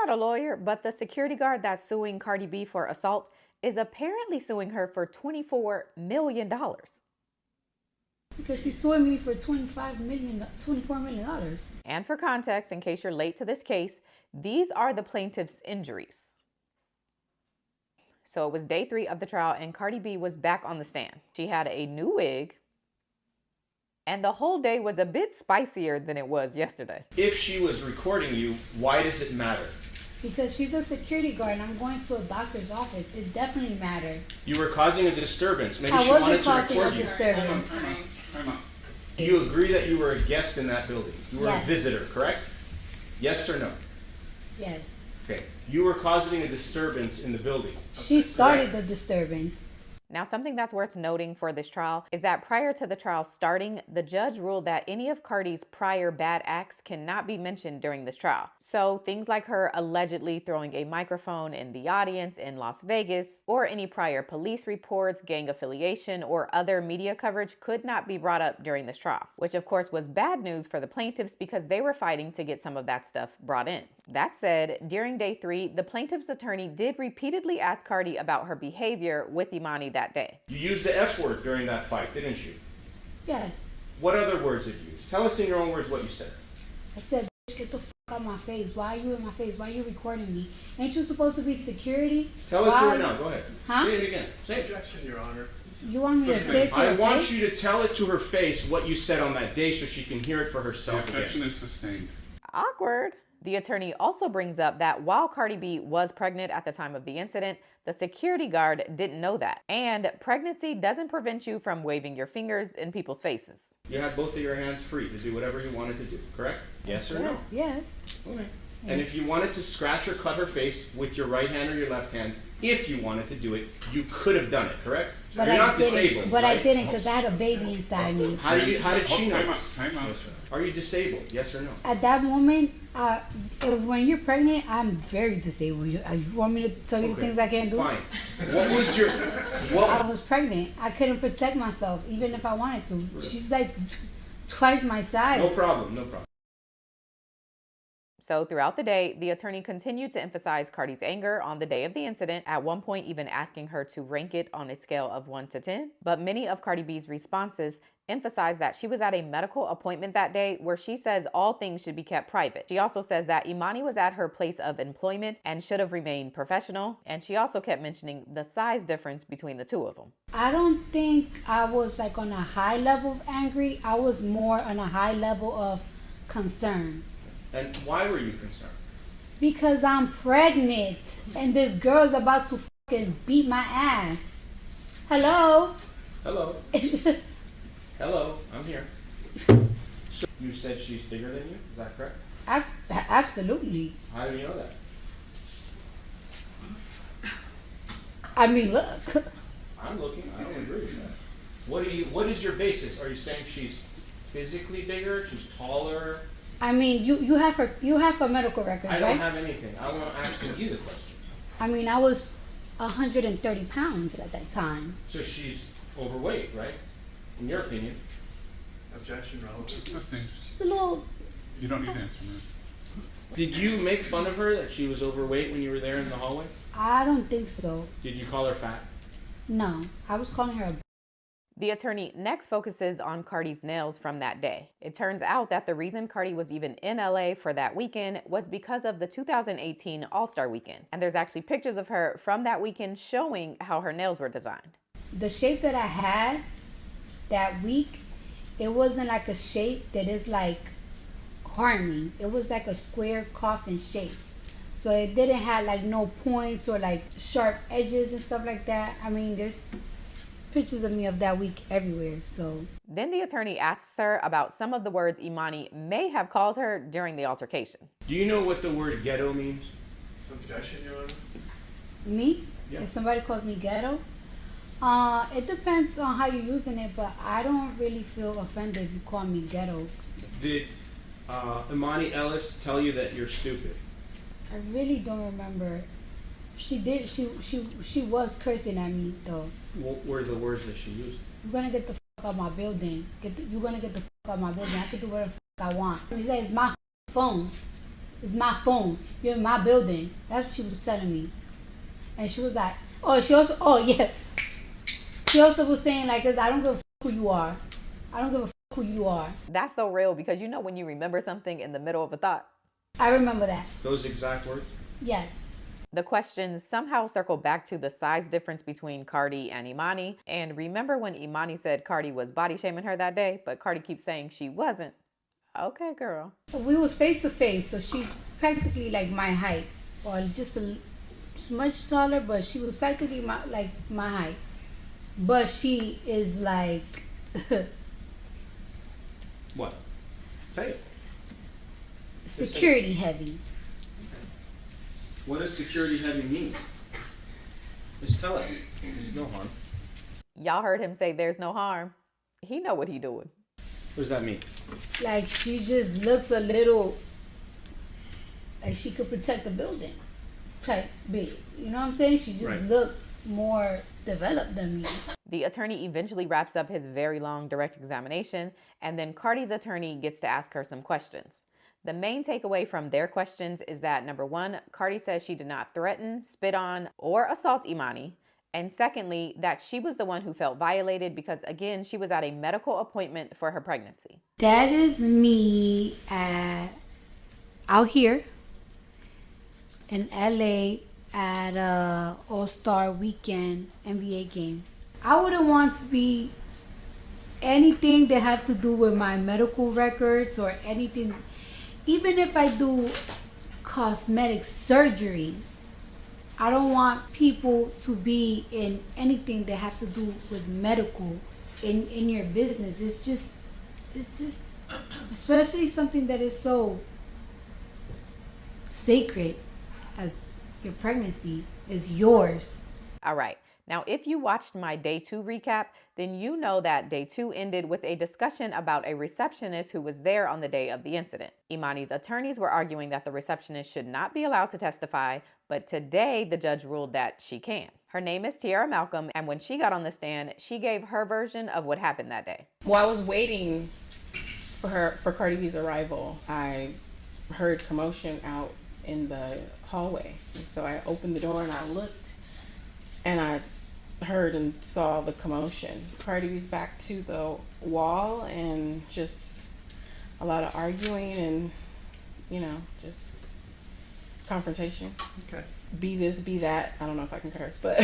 not a lawyer, but the security guard that's suing Cardi B for assault is apparently suing her for $24 million. Because she's suing me for $24 million. And for context, in case you're late to this case, these are the plaintiff's injuries. So it was day 3 of the trial and Cardi B was back on the stand. She had a new wig and the whole day was a bit spicier than it was yesterday. If she was recording you, why does it matter? Because she's a security guard and I'm going to a doctor's office. It definitely mattered. You were causing a disturbance. Maybe I she wasn't wanted to causing record a you. disturbance. Time out. Do you agree that you were a guest in that building? You were Yes. a visitor, correct? Yes or no? Yes. Okay. You were causing a disturbance in the building. She started the disturbance. Now, something that's worth noting for this trial is that prior to the trial starting, the judge ruled that any of Cardi's prior bad acts cannot be mentioned during this trial. So things like her allegedly throwing a microphone in the audience in Las Vegas, or any prior police reports, gang affiliation, or other media coverage could not be brought up during this trial, which of course was bad news for the plaintiffs because they were fighting to get some of that stuff brought in. That said, during day 3, the plaintiff's attorney did repeatedly ask Cardi about her behavior with Imani that day. You used the F word during that fight, didn't you? Yes. What other words did you use? Tell us in your own words what you said. I said, "Bitch, get the fuck out of my face. Why are you in my face? Why are you recording me? Ain't you supposed to be security?" Tell it to her now. Go ahead. Huh? Say it again. Say it. Objection, Your Honor. You want me to say it to her I want face? you to tell it to her face what you said on that day so she can hear it for herself again. Objection is sustained. Awkward. The attorney also brings up that while Cardi B was pregnant at the time of the incident, the security guard didn't know that. And pregnancy doesn't prevent you from waving your fingers in people's faces. You had both of your hands free to do whatever you wanted to do, correct? Yes or Yes, yes. no? Okay. And if you wanted to scratch or cut her face with your right hand or your left hand, if you wanted to do it, you could have done it, correct? But You're I not didn't. disabled, But right? I didn't because I had a baby inside me. How did she know? Time out. Time out. Are you disabled? Yes or no? At that moment, when you're pregnant, I'm very disabled. You want me to tell you the things I can't do? Fine. What was your I was pregnant. I couldn't protect myself, even if I wanted to. She's like twice my size. No problem, no problem. So throughout the day, the attorney continued to emphasize Cardi's anger on the day of the incident, at one point even asking her to rank it on a scale of 1 to 10. But many of Cardi B's responses emphasized that she was at a medical appointment that day where she says all things should be kept private. She also says that Imani was at her place of employment and should have remained professional. And she also kept mentioning the size difference between the two of them. I don't think I was like on a high level of angry. I was more on a high level of concern. And why were you concerned? Because I'm pregnant and this girl's about to fucking beat my ass. Hello? Hello. Hello, I'm here. So you said she's bigger than you? Is that correct? Absolutely. How do you know that? I mean, look. I'm looking. I don't agree with that. What is your basis? Are you saying she's physically bigger? She's taller? I mean, you have her medical records, I right? don't have anything. I'm asking you the questions. I mean, I was 130 pounds at that time. So she's overweight, right? In your opinion. Objection, relevant. Sustained. She's a little. You don't need to answer that. Did you make fun of her that she was overweight when you were there in the hallway? I don't think so. Did you call her fat? No, I was calling her a. The attorney next focuses on Cardi's nails from that day. It turns out that the reason Cardi was even in LA for that weekend was because of the 2018 All-Star Weekend. And there's actually pictures of her from that weekend showing how her nails were designed. The shape that I had that week, it wasn't like a shape that is like harming. It was like a square coffin shape. So it didn't have like no points or like sharp edges and stuff like that. I mean, there's pictures of me of that week everywhere. So then the attorney asks her about some of the words Imani may have called her during the altercation. Do you know what the word ghetto means? Objection, Your Honor. me, Yeah. if somebody calls me ghetto, it depends on how you're using it, but I don't really feel offended if you call me ghetto. Did Imani Ellis tell you that you're stupid? I really don't remember. She did. She was cursing at me though. What were the words that she used? You're gonna get the fuck out my building. You're gonna get the fuck out my building. I can do whatever the fuck I want. He said it's my phone. It's my phone. You're in my building. That's what she was telling me. And she was like, oh, she also, oh, yeah. She also was saying, like, cause I don't give a who you are. I don't give a who you are. That's so real because you know when you remember something in the middle of a thought. I remember that. Those exact words? Yes. The questions somehow circle back to the size difference between Cardi and Imani. And remember when Imani said Cardi was body shaming her that day, but Cardi keeps saying she wasn't? Okay, girl. We was face to face, so she's practically like my height, or just a much taller, but she was practically my height. But she is like What? Say it. security heavy. What does security heavy mean? Just tell us. There's no harm. Y'all heard him say there's no harm. He know what he doing. What does that mean? Like she just looks a little like she could protect the building type big. You know what I'm saying? She just Right. looked more developed than me. The attorney eventually wraps up his very long direct examination, and then Cardi's attorney gets to ask her some questions. The main takeaway from their questions is that, number one, Cardi says she did not threaten, spit on, or assault Imani. And secondly, that she was the one who felt violated because, again, she was at a medical appointment for her pregnancy. That is me out here in LA at a All-Star Weekend NBA game. I wouldn't want to be anything that has to do with my medical records or anything. Even if I do cosmetic surgery, I don't want people to be in anything that has to do with medical in your business. It's just, especially something that is so sacred as your pregnancy is yours. All right. Now, if you watched my day 2 recap, then you know that day 2 ended with a discussion about a receptionist who was there on the day of the incident. Imani's attorneys were arguing that the receptionist should not be allowed to testify, but today the judge ruled that she can. Her name is Tiara Malcolm, and when she got on the stand, she gave her version of what happened that day. While I was waiting for Cardi B's arrival, I heard commotion out in the hallway. And so I opened the door and I looked, and I heard and saw the commotion. Cardi B's back to the wall and just a lot of arguing and, you know, just confrontation. Okay. Be this, be that. I don't know if I can curse, but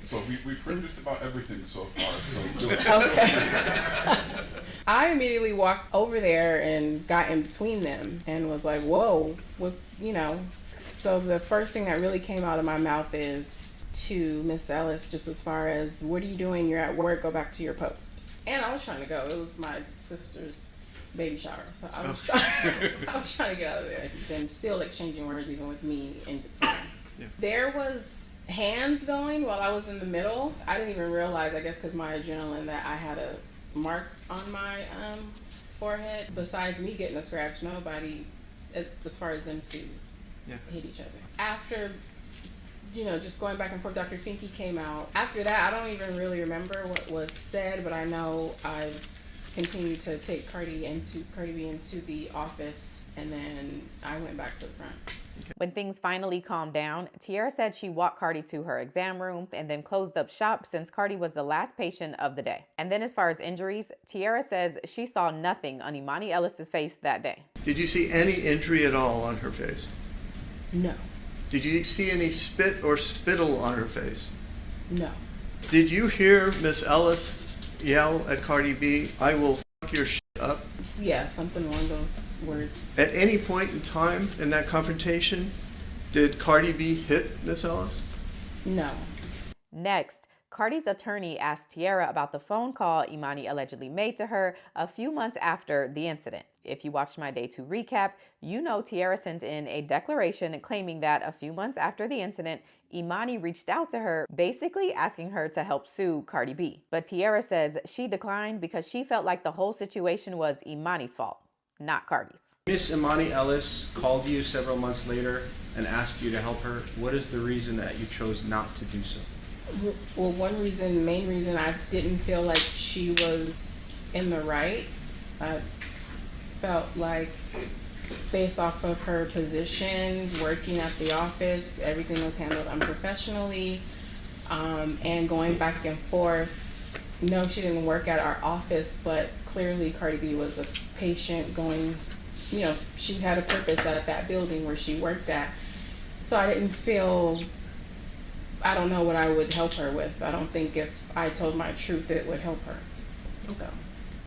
So we've heard just about everything so far. So okay. I immediately walked over there and got in between them and was like, whoa, what's, you know. So the first thing that really came out of my mouth is to Miss Ellis, just as far as, what are you doing? You're at work, go back to your post. And I was trying to go. It was my sister's baby shower. So I was trying to get out of there. Them still exchanging words even with me in between. Yeah. There was hands going while I was in the middle. I didn't even realize, I guess because my adrenaline, that I had a mark on my forehead. Besides me getting a scratch, nobody, as far as them two, hit each other. After, you know, just going back and forth, Dr. Finke came out. After that, I don't even really remember what was said, but I know I continued to take Cardi B into the office, and then I went back to the front. When things finally calmed down, Tiara said she walked Cardi to her exam room and then closed up shop since Cardi was the last patient of the day. And then as far as injuries, Tiara says she saw nothing on Imani Ellis's face that day. Did you see any injury at all on her face? No. Did you see any spit or spittle on her face? No. Did you hear Miss Ellis yell at Cardi B, "I will fuck your shit up"? Yeah, something along those words. At any point in time in that confrontation, did Cardi B hit Miss Ellis? No. Next, Cardi's attorney asked Tiara about the phone call Imani allegedly made to her a few months after the incident. If you watched my day 2 recap, you know Tiara sent in a declaration claiming that a few months after the incident, Imani reached out to her, basically asking her to help sue Cardi B. But Tiara says she declined because she felt like the whole situation was Imani's fault, not Cardi's. Miss Imani Ellis called you several months later and asked you to help her. What is the reason that you chose not to do so? Well, main reason, I didn't feel like she was in the right. I felt like based off of her position, working at the office, everything was handled unprofessionally, and going back and forth. No, she didn't work at our office, but clearly Cardi B was a patient going, she had a purpose at that building where she worked at. So I didn't feel, I don't know what I would help her with. I don't think if I told my truth, it would help her. So.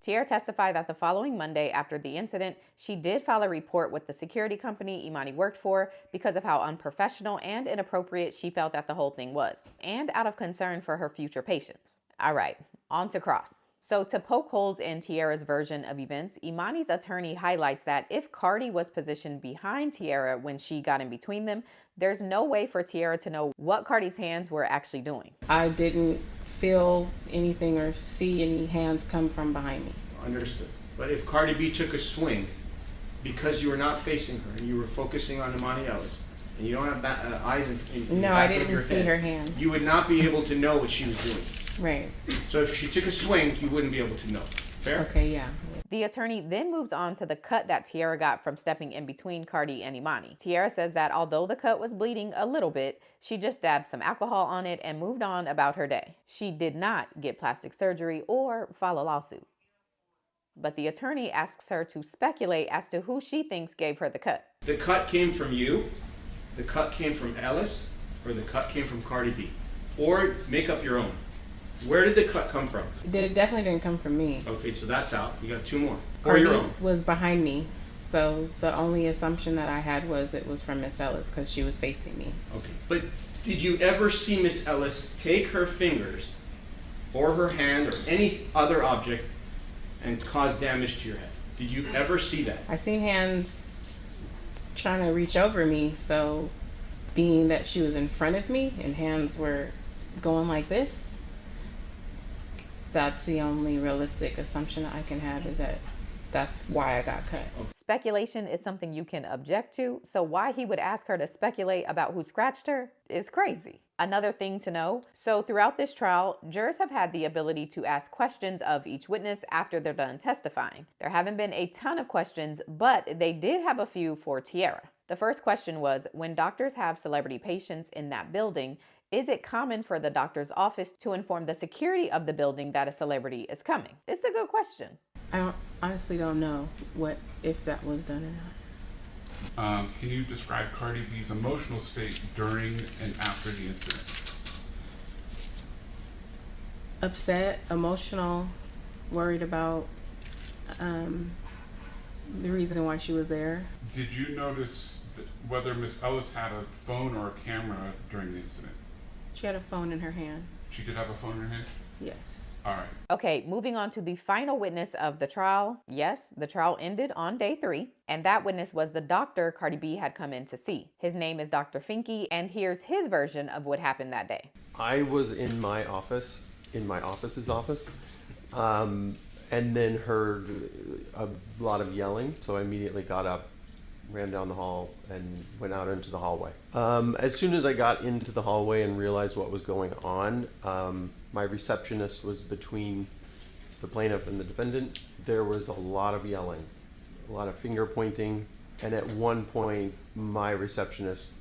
Tiara testified that the following Monday after the incident, she did file a report with the security company Imani worked for because of how unprofessional and inappropriate she felt that the whole thing was, and out of concern for her future patients. All right, on to Cross. So to poke holes in Tiara's version of events, Imani's attorney highlights that if Cardi was positioned behind Tiara when she got in between them, there's no way for Tiara to know what Cardi's hands were actually doing. I didn't feel anything or see any hands come from behind me. Understood. But if Cardi B took a swing because you were not facing her and you were focusing on Imani Ellis and you don't have eyes in the No, back I of didn't your see head, her hand. you would not be able to know what she was doing. Right. So if she took a swing, you wouldn't be able to know. Fair? Okay, yeah. The attorney then moves on to the cut that Tiara got from stepping in between Cardi and Imani. Tiara says that although the cut was bleeding a little bit, she just dabbed some alcohol on it and moved on about her day. She did not get plastic surgery or file a lawsuit. But the attorney asks her to speculate as to who she thinks gave her the cut. The cut came from you, the cut came from Ellis, or the cut came from Cardi B. Or make up your own. Where did the cut come from? It definitely didn't come from me. Okay, so that's out. You got two more. Or Cardi your own. was behind me. So the only assumption that I had was it was from Miss Ellis because she was facing me. Okay. But did you ever see Miss Ellis take her fingers or her hand or any other object and cause damage to your head? Did you ever see that? I seen hands trying to reach over me, so being that she was in front of me and hands were going like this, that's the only realistic assumption that I can have, is that that's why I got cut. Speculation is something you can object to, so why he would ask her to speculate about who scratched her is crazy. Another thing to know, so throughout this trial, jurors have had the ability to ask questions of each witness after they're done testifying. There haven't been a ton of questions, but they did have a few for Tiara. The first question was, when doctors have celebrity patients in that building, is it common for the doctor's office to inform the security of the building that a celebrity is coming? It's a good question. I honestly don't know if that was done or not. Can you describe Cardi B's emotional state during and after the incident? Upset, emotional, worried about the reason why she was there. Did you notice whether Miss Ellis had a phone or a camera during the incident? She had a phone in her hand. She did have a phone in her hand? Yes. All right. Okay, moving on to the final witness of the trial. Yes, the trial ended on day 3, and that witness was the doctor Cardi B had come in to see. His name is Dr. Finke, and here's his version of what happened that day. I was in my office, in my office's office, and then heard a lot of yelling, so I immediately got up, ran down the hall, and went out into the hallway. As soon as I got into the hallway and realized what was going on, my receptionist was between the plaintiff and the defendant. There was a lot of yelling, a lot of finger pointing, and at one point, my receptionist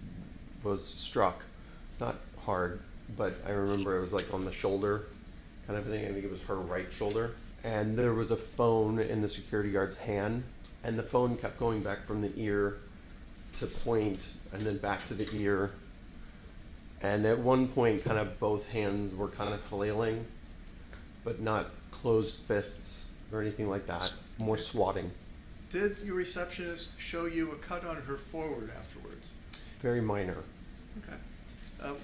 was struck, not hard, but I remember it was like on the shoulder kind of thing. I think it was her right shoulder. And there was a phone in the security guard's hand, and the phone kept going back from the ear to point and then back to the ear. And at one point, kind of both hands were kind of flailing, but not closed fists or anything like that, more swatting. Did your receptionist show you a cut on her forward afterwards? Very minor. Okay.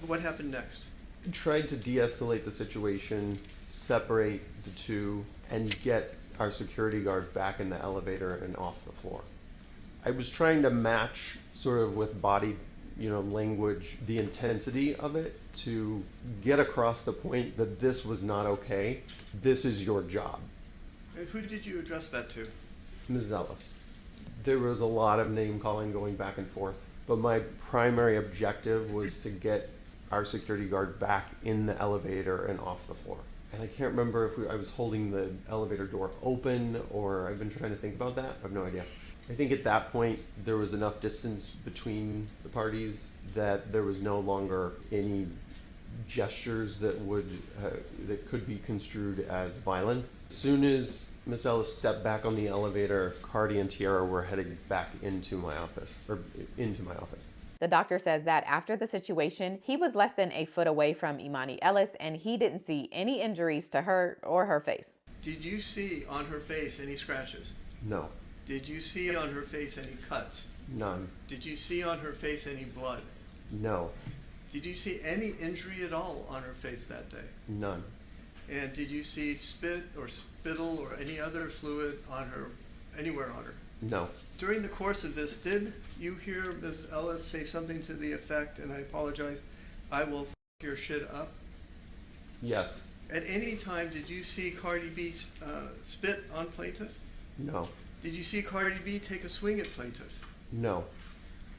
What happened next? I tried to de-escalate the situation, separate the two, and get our security guard back in the elevator and off the floor. I was trying to match sort of with body, language, the intensity of it to get across the point that this was not okay. This is your job. And who did you address that to? Ms. Ellis. There was a lot of name calling going back and forth, but my primary objective was to get our security guard back in the elevator and off the floor. And I can't remember if I was holding the elevator door open or I've been trying to think about that. I have no idea. I think at that point there was enough distance between the parties that there was no longer any gestures that could be construed as violent. As soon as Miss Ellis stepped back on the elevator, Cardi and Tiara were heading back into my office. The doctor says that after the situation, he was less than a foot away from Imani Ellis and he didn't see any injuries to her or her face. Did you see on her face any scratches? No. Did you see on her face any cuts? None. Did you see on her face any blood? No. Did you see any injury at all on her face that day? None. And did you see spit or spittle or any other fluid on her, anywhere on her? No. During the course of this, did you hear Miss Ellis say something to the effect, and I apologize, I will f your shit up? Yes. At any time, did you see Cardi B spit on plaintiff? No. Did you see Cardi B take a swing at plaintiff? No.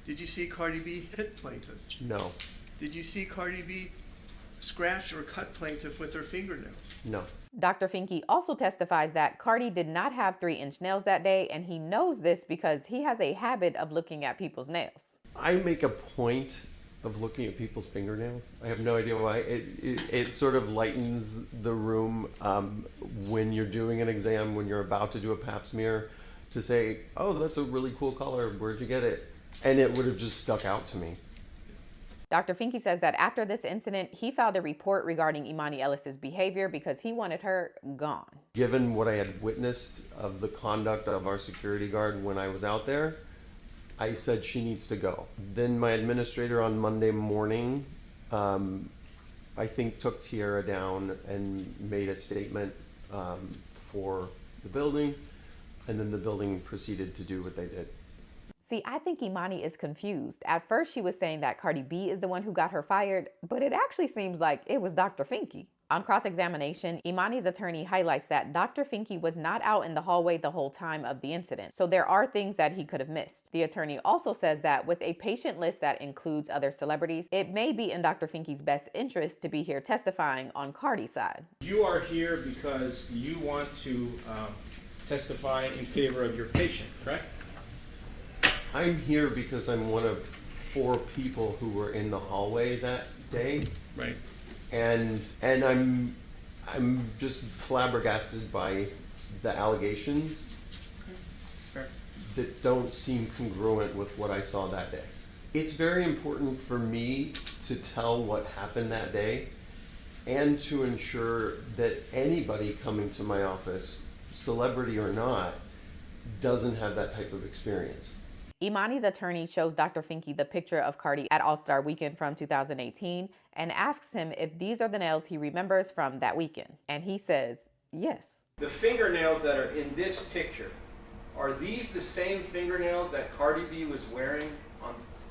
Did you see Cardi B hit plaintiff? No. Did you see Cardi B scratch or cut plaintiff with her fingernails? No. Dr. Finke also testifies that Cardi did not have 3-inch nails that day, and he knows this because he has a habit of looking at people's nails. I make a point of looking at people's fingernails. I have no idea why. It sort of lightens the room when you're doing an exam, when you're about to do a pap smear, to say, oh, that's a really cool color, where'd you get it? And it would have just stuck out to me. Dr. Finke says that after this incident, he filed a report regarding Imani Ellis's behavior because he wanted her gone. Given what I had witnessed of the conduct of our security guard when I was out there, I said she needs to go. Then my administrator on Monday morning, I think took Tiara down and made a statement for the building, and then the building proceeded to do what they did. See, I think Imani is confused. At first, she was saying that Cardi B is the one who got her fired, but it actually seems like it was Dr. Finke. On cross-examination, Imani's attorney highlights that Dr. Finke was not out in the hallway the whole time of the incident, so there are things that he could have missed. The attorney also says that with a patient list that includes other celebrities, it may be in Dr. Finke's best interest to be here testifying on Cardi's side. You are here because you want to testify in favor of your patient, correct? I'm here because I'm one of 4 people who were in the hallway that day. Right. And I'm just flabbergasted by the allegations that don't seem congruent with what I saw that day. It's very important for me to tell what happened that day and to ensure that anybody coming to my office, celebrity or not, doesn't have that type of experience. Imani's attorney shows Dr. Finke the picture of Cardi at All-Star Weekend from 2018 and asks him if these are the nails he remembers from that weekend. And he says, yes. The fingernails that are in this picture, are these the same fingernails that Cardi B was wearing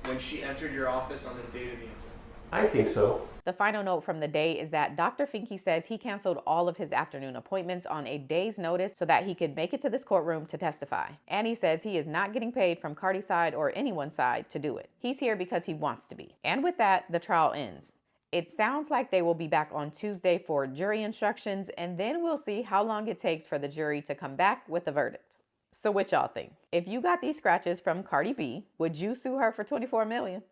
when she entered your office on the date of the incident? I think so. The final note from the day is that Dr. Finke says he canceled all of his afternoon appointments on a day's notice so that he could make it to this courtroom to testify. And he says he is not getting paid from Cardi's side or anyone's side to do it. He's here because he wants to be. And with that, the trial ends. It sounds like they will be back on Tuesday for jury instructions, and then we'll see how long it takes for the jury to come back with a verdict. So what y'all think? If you got these scratches from Cardi B, would you sue her for $24 million?